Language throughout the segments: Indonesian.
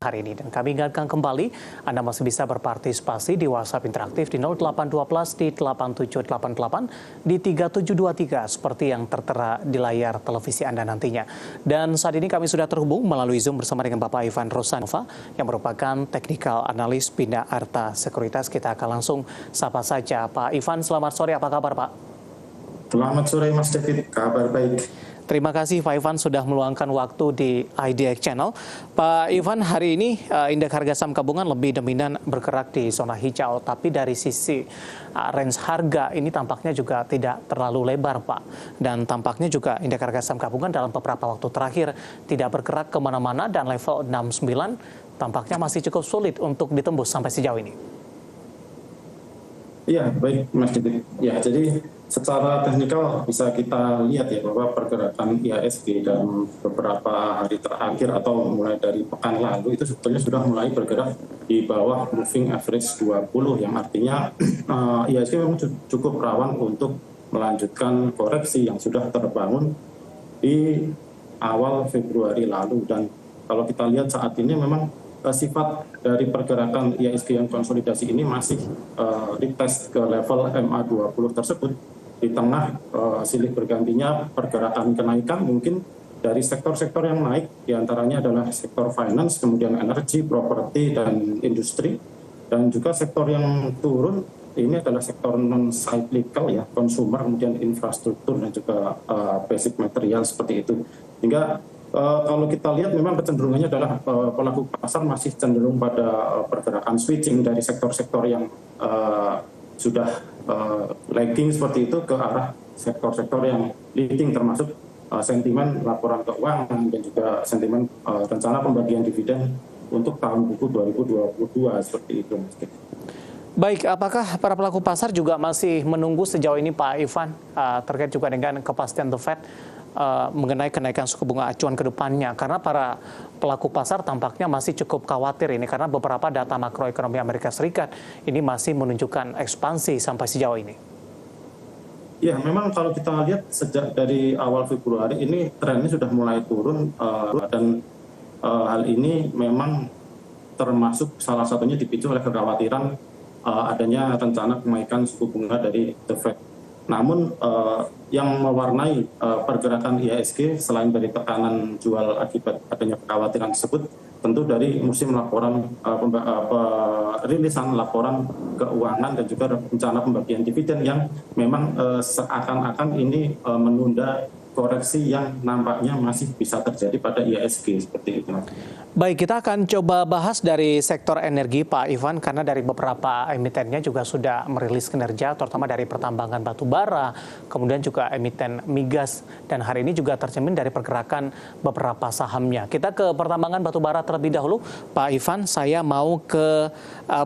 hari ini. Dan kami ingatkan kembali, Anda masih bisa berpartisipasi di WhatsApp interaktif di 0812 di 8788 di 3723 seperti yang tertera di layar televisi Anda nantinya. Dan saat ini kami sudah terhubung melalui Zoom bersama dengan Bapak Ivan Rosanova yang merupakan Technical Analyst Bina Arta Sekuritas. Kita akan langsung sapa saja. Pak Ivan, selamat sore. Apa kabar, Pak? Selamat sore, Mas David. Kabar baik. Terima kasih Pak Ivan sudah meluangkan waktu di IDX Channel. Pak Ivan, hari ini indeks harga saham gabungan lebih dominan bergerak di zona hijau, tapi dari sisi range harga ini tampaknya juga tidak terlalu lebar, Pak. Dan tampaknya juga indeks harga saham gabungan dalam beberapa waktu terakhir tidak bergerak kemana-mana dan level 69 tampaknya masih cukup sulit untuk ditembus sampai sejauh ini. Iya, baik Mas David. Ya, jadi secara teknikal bisa kita lihat ya bahwa pergerakan IHSG dalam beberapa hari terakhir atau mulai dari pekan lalu itu sebetulnya sudah mulai bergerak di bawah moving average 20 yang artinya IHSG memang cukup rawan untuk melanjutkan koreksi yang sudah terbangun di awal Februari lalu. Dan kalau kita lihat saat ini memang sifat dari pergerakan IHSG yang konsolidasi ini masih retest ke level MA20 tersebut di tengah silih bergantinya pergerakan kenaikan mungkin dari sektor-sektor yang naik, diantaranya adalah sektor finance, kemudian energi, properti, dan industri, dan juga sektor yang turun ini adalah sektor non-cyclical ya, consumer, kemudian infrastruktur, dan juga basic material seperti itu. Hingga kalau kita lihat memang kecenderungannya adalah pelaku pasar masih cenderung pada pergerakan switching dari sektor-sektor yang sudah lagging seperti itu ke arah sektor-sektor yang leading, termasuk sentimen laporan keuangan dan juga sentimen rencana pembagian dividen untuk tahun buku 2022 seperti itu. Baik, apakah para pelaku pasar juga masih menunggu sejauh ini Pak Ivan terkait juga dengan kepastian The Fed mengenai kenaikan suku bunga acuan ke depannya, karena para pelaku pasar tampaknya masih cukup khawatir ini karena beberapa data makroekonomi Amerika Serikat ini masih menunjukkan ekspansi sampai sejauh ini. Ya, memang kalau kita lihat sejak dari awal Februari ini trennya sudah mulai turun dan hal ini memang termasuk salah satunya dipicu oleh kekhawatiran adanya rencana kenaikan suku bunga dari The Fed. Namun yang mewarnai pergerakan IHSG selain dari tekanan jual akibat adanya kekhawatiran tersebut, tentu dari musim laporan rilisan laporan keuangan dan juga rencana pembagian dividen yang memang seakan-akan ini menunda koreksi yang nampaknya masih bisa terjadi pada IHSG seperti itu. Baik, kita akan coba bahas dari sektor energi Pak Ivan, karena dari beberapa emitennya juga sudah merilis kinerja, terutama dari pertambangan batu bara, kemudian juga emiten migas, dan hari ini juga tercermin dari pergerakan beberapa sahamnya. Kita ke pertambangan batu bara terlebih dahulu, Pak Ivan. Saya mau ke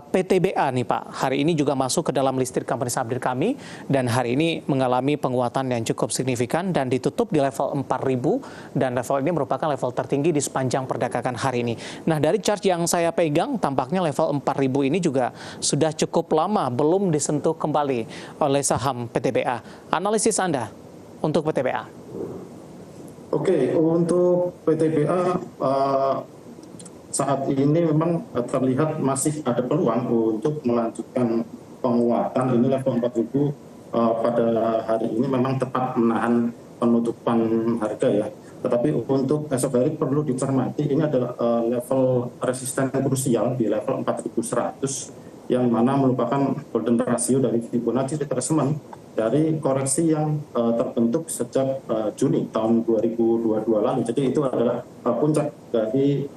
PTBA nih Pak. Hari ini juga masuk ke dalam listed company update kami, dan hari ini mengalami penguatan yang cukup signifikan dan ditutup di level 4.000, dan level ini merupakan level tertinggi di sepanjang perdagangan hari ini. Nah, dari chart yang saya pegang, tampaknya level 4.000 ini juga sudah cukup lama belum disentuh kembali oleh saham PTBA. Analisis Anda untuk PTBA? Oke, untuk PTBA saat ini memang terlihat masih ada peluang untuk melanjutkan penguatan. Ini level 4.000 pada hari ini memang tepat menahan penutupan harga ya. Tetapi untuk esok hari perlu dicermati, ini adalah level resisten krusial di level 4.100 yang mana merupakan golden ratio dari Fibonacci retracement dari koreksi yang terbentuk sejak Juni tahun 2022 lalu. Jadi itu adalah puncak dari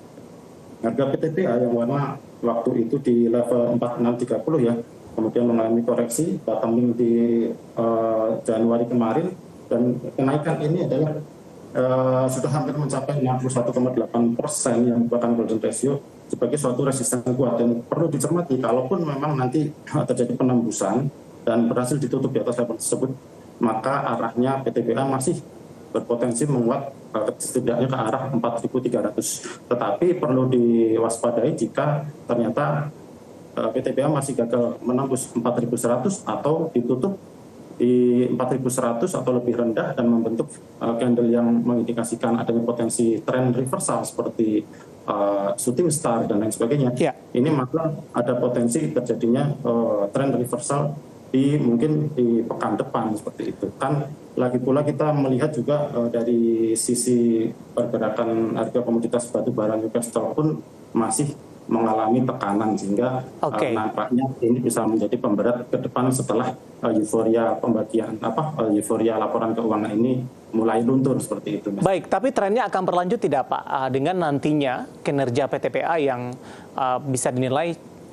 harga PTBA yang warna waktu itu di level 4630 ya. Kemudian mengalami koreksi bottoming di Januari kemarin, dan kenaikan ini adalah sudah hampir mencapai 61,8% yang merupakan golden ratio sebagai suatu resisten kuat. Dan perlu dicermati, kalaupun memang nanti terjadi penembusan dan berhasil ditutup di atas level tersebut, maka arahnya PTBA masih berpotensi menguat setidaknya ke arah 4.300. Tetapi perlu diwaspadai jika ternyata PTBA masih gagal menembus 4.100 atau ditutup di 4.100 atau lebih rendah dan membentuk candle yang mengindikasikan adanya potensi trend reversal seperti shooting star dan lain sebagainya. Ini maka ada potensi terjadinya trend reversal mungkin di pekan depan seperti itu. Kan lagi pula kita melihat juga dari sisi pergerakan harga komoditas batu bara Newcastle pun masih mengalami tekanan sehingga nampaknya ini bisa menjadi pemberat ke depan setelah euforia euforia laporan keuangan ini mulai luntur seperti itu. Baik, tapi trennya akan berlanjut tidak Pak dengan nantinya kinerja PTPA yang bisa dinilai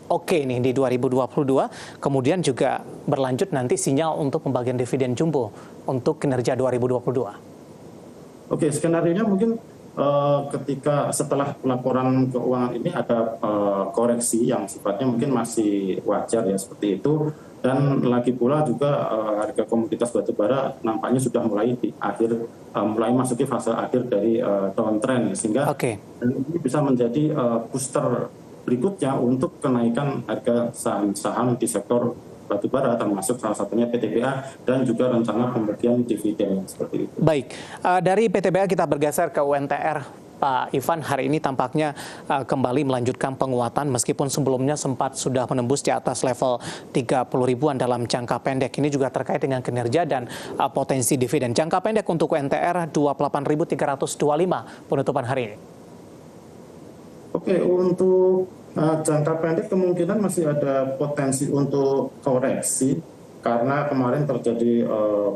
oke nih di 2022, kemudian juga berlanjut nanti sinyal untuk pembagian dividen jumbo untuk kinerja 2022. Oke, skenario-nya mungkin ketika setelah laporan keuangan ini ada koreksi yang sifatnya mungkin masih wajar ya seperti itu, dan lagi pula juga harga komoditas batubara nampaknya sudah mulai mulai masuki fase akhir dari downtrend sehingga ini bisa menjadi booster berikutnya untuk kenaikan harga saham-saham di sektor batubara termasuk salah satunya PTBA dan juga rencana pembagian dividen seperti itu. Baik, dari PTBA kita bergeser ke UNTR. Pak Ivan, hari ini tampaknya kembali melanjutkan penguatan meskipun sebelumnya sempat sudah menembus di atas level 30 ribuan dalam jangka pendek. Ini juga terkait dengan kinerja dan potensi dividen. Jangka pendek untuk UNTR 28.325 penutupan hari ini. Oke, untuk jangka pendek kemungkinan masih ada potensi untuk koreksi karena kemarin terjadi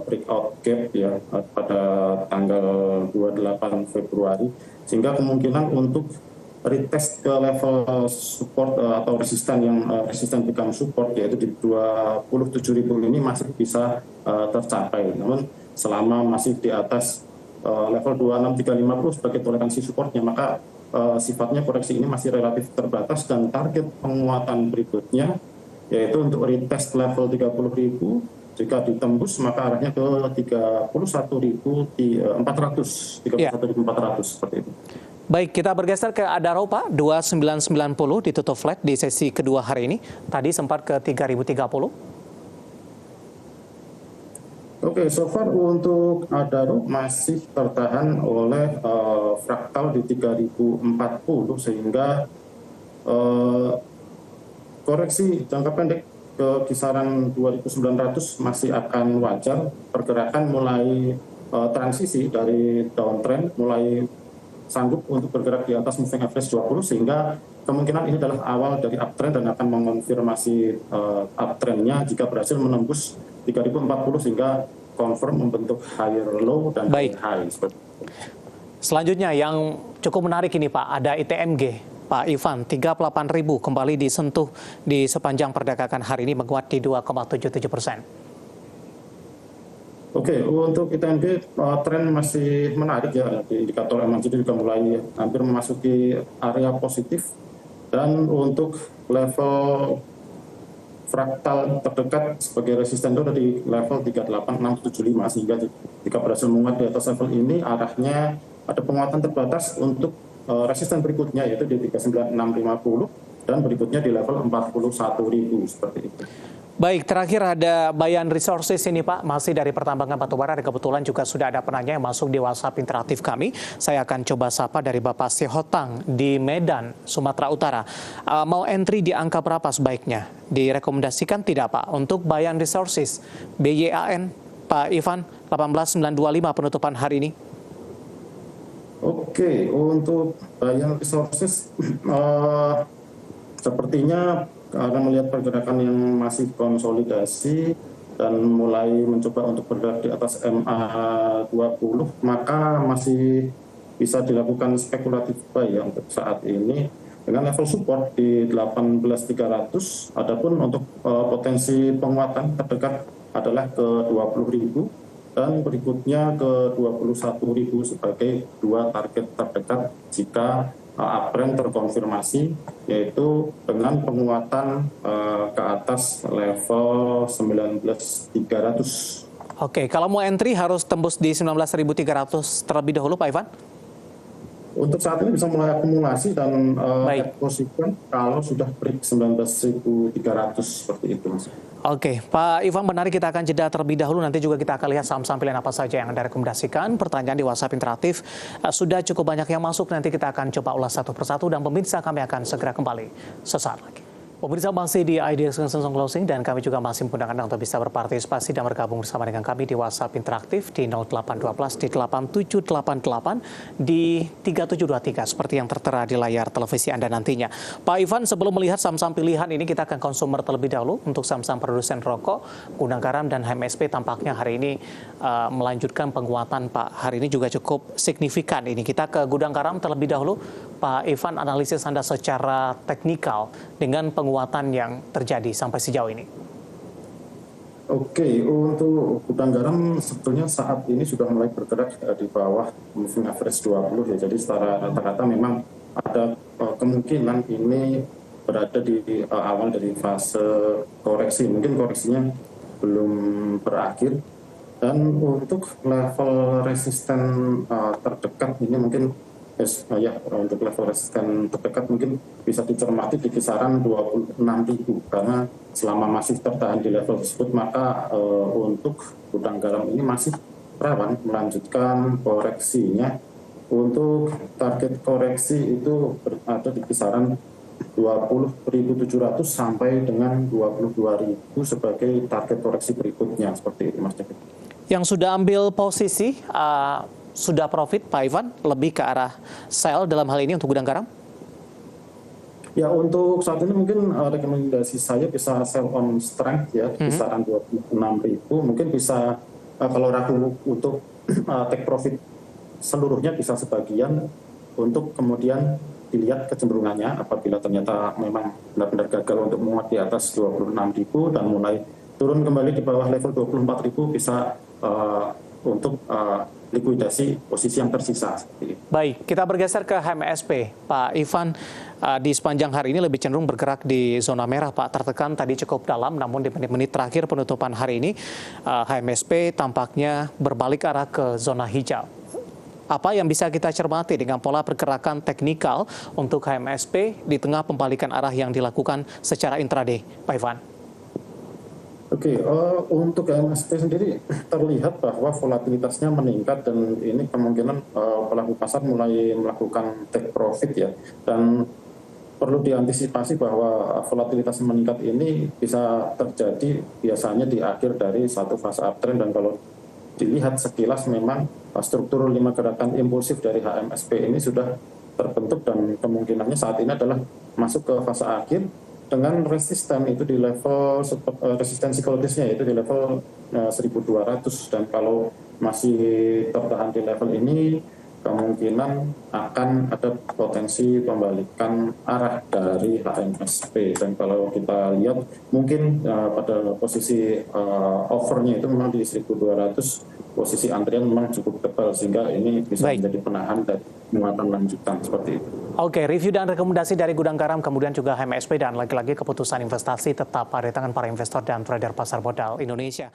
breakout gap ya pada tanggal 28 Februari sehingga kemungkinan untuk retest ke level support atau resisten become support yaitu di 27.000 ini masih bisa tercapai. Namun selama masih di atas level 26.350 sebagai toleransi supportnya maka sifatnya koreksi ini masih relatif terbatas dan target penguatan berikutnya yaitu untuk retest level 30.000 jika ditembus maka arahnya ke 31.400 seperti itu. Baik, kita bergeser ke Adaro Pak, 2990 ditutup flat di sesi kedua hari ini. Tadi sempat ke 3030. Oke, so far untuk Adaro masih tertahan oleh fraktal di 3040 sehingga koreksi jangka pendek ke kisaran 2.900 masih akan wajar. Pergerakan mulai transisi dari downtrend, mulai sanggup untuk bergerak di atas moving average 20 sehingga kemungkinan ini adalah awal dari uptrend dan akan mengonfirmasi uptrendnya jika berhasil menembus 3040 sehingga confirm membentuk higher low dan high. Selanjutnya yang cukup menarik ini Pak, ada ITMG. Pak Ivan, 38.000 kembali disentuh di sepanjang perdagangan hari ini menguat di 2,77%. Oke, untuk ITMG tren masih menarik ya, di indikator MACD juga mulai hampir memasuki area positif dan untuk level fraktal terdekat sebagai resisten itu ada di level 38675 sehingga jika berhasil menguat di atas level ini arahnya ada penguatan terbatas untuk resisten berikutnya yaitu di 39650 dan berikutnya di level 41.000 seperti itu. Baik, terakhir ada Bayan Resources ini Pak, masih dari pertambangan batubara dan kebetulan juga sudah ada penanya yang masuk di WhatsApp interaktif kami. Saya akan coba sapa dari Bapak Sihotang di Medan, Sumatera Utara. Mau entry di angka berapa sebaiknya? Direkomendasikan tidak Pak untuk Bayan Resources, BYAN, Pak Ivan, 18.925 penutupan hari ini. Oke, untuk Bayan Resources sepertinya karena melihat pergerakan yang masih konsolidasi dan mulai mencoba untuk bergerak di atas MA20, maka masih bisa dilakukan spekulatif buy ya untuk saat ini dengan level support di 18.300. Adapun untuk potensi penguatan terdekat adalah ke 20.000 dan berikutnya ke 21.000 sebagai dua target terdekat jika uptrend terkonfirmasi yaitu dengan penguatan ke atas level 19.300. Oke, kalau mau entry harus tembus di 19.300 terlebih dahulu Pak Ivan? Untuk saat ini bisa mulai akumulasi dan Baik. ekosistem kalau sudah break 19.300 seperti itu, Mas. Oke, Pak Ivan, menarik, kita akan jeda terlebih dahulu. Nanti juga kita akan lihat saham-saham pilihan apa saja yang Anda rekomendasikan. Pertanyaan di WhatsApp interaktif sudah cukup banyak yang masuk. Nanti kita akan coba ulas satu persatu dan pemirsa kami akan segera kembali sesaat lagi. Pemirsa masih di Ideas Langsung Closing dan kami juga masih mengundang Anda untuk bisa berpartisipasi dan bergabung bersama dengan kami di WhatsApp interaktif di 0812 di 8788 di 3723 seperti yang tertera di layar televisi Anda nantinya. Pak Ivan, sebelum melihat saham-saham pilihan ini kita akan konsumer terlebih dahulu untuk saham-saham produsen rokok, Gudang Garam dan HMSP tampaknya hari ini melanjutkan penguatan, Pak. Hari ini juga cukup signifikan ini. Kita ke Gudang Garam terlebih dahulu. Pak Ivan, analisis Anda secara teknikal dengan penguatan yang terjadi sampai sejauh ini. Oke, untuk Gudang Garam sebetulnya saat ini sudah mulai bergerak di bawah moving average 20 ya. Jadi secara rata-rata memang ada kemungkinan ini berada di awal dari fase koreksi. Mungkin koreksinya belum berakhir. Dan untuk level resisten terdekat ini mungkin untuk level resisten terdekat mungkin bisa dicermati di kisaran 26.000 karena selama masih tertahan di level tersebut maka untuk Gudang Garam ini masih rawan melanjutkan koreksinya. Untuk target koreksi itu berada di kisaran 20.700 sampai dengan 22.000 sebagai target koreksi berikutnya, seperti itu, Mas David. Yang sudah ambil posisi sudah profit, Pak Ivan, lebih ke arah sell dalam hal ini untuk Gudang Garam? Ya, untuk saat ini mungkin rekomendasi saya bisa sell on strength ya, kisaran 26.000. Mungkin bisa kalau ragu untuk take profit seluruhnya bisa sebagian untuk kemudian dilihat kecenderungannya apabila ternyata memang benar-benar gagal untuk menguat di atas 26.000 dan mulai turun kembali di bawah level 24.000 bisa untuk likuidasi posisi yang tersisa. Baik, kita bergeser ke HMSP. Pak Ivan, di sepanjang hari ini lebih cenderung bergerak di zona merah, Pak. Tertekan tadi cukup dalam, namun di menit-menit terakhir penutupan hari ini, HMSP tampaknya berbalik arah ke zona hijau. Apa yang bisa kita cermati dengan pola pergerakan teknikal untuk HMSP di tengah pembalikan arah yang dilakukan secara intraday, Pak Ivan? Oke, untuk HMSP sendiri terlihat bahwa volatilitasnya meningkat dan ini kemungkinan pelaku pasar mulai melakukan take profit ya. Dan perlu diantisipasi bahwa volatilitas meningkat ini bisa terjadi biasanya di akhir dari satu fase uptrend dan kalau dilihat sekilas memang struktur 5 gerakan impulsif dari HMSP ini sudah terbentuk dan kemungkinannya saat ini adalah masuk ke fase akhir dengan resisten itu di level resisten psikologisnya yaitu di level 1.200 dan kalau masih tertahan di level ini kemungkinan akan ada potensi pembalikan arah dari HMSP dan kalau kita lihat mungkin pada posisi overnya itu memang di 1.200 posisi antrian memang cukup tebal sehingga ini bisa menjadi penahan dan muatan lanjutan seperti itu. Oke, review dan rekomendasi dari Gudang Garam kemudian juga HMSP dan lagi-lagi keputusan investasi tetap pada tangan para investor dan trader pasar modal Indonesia.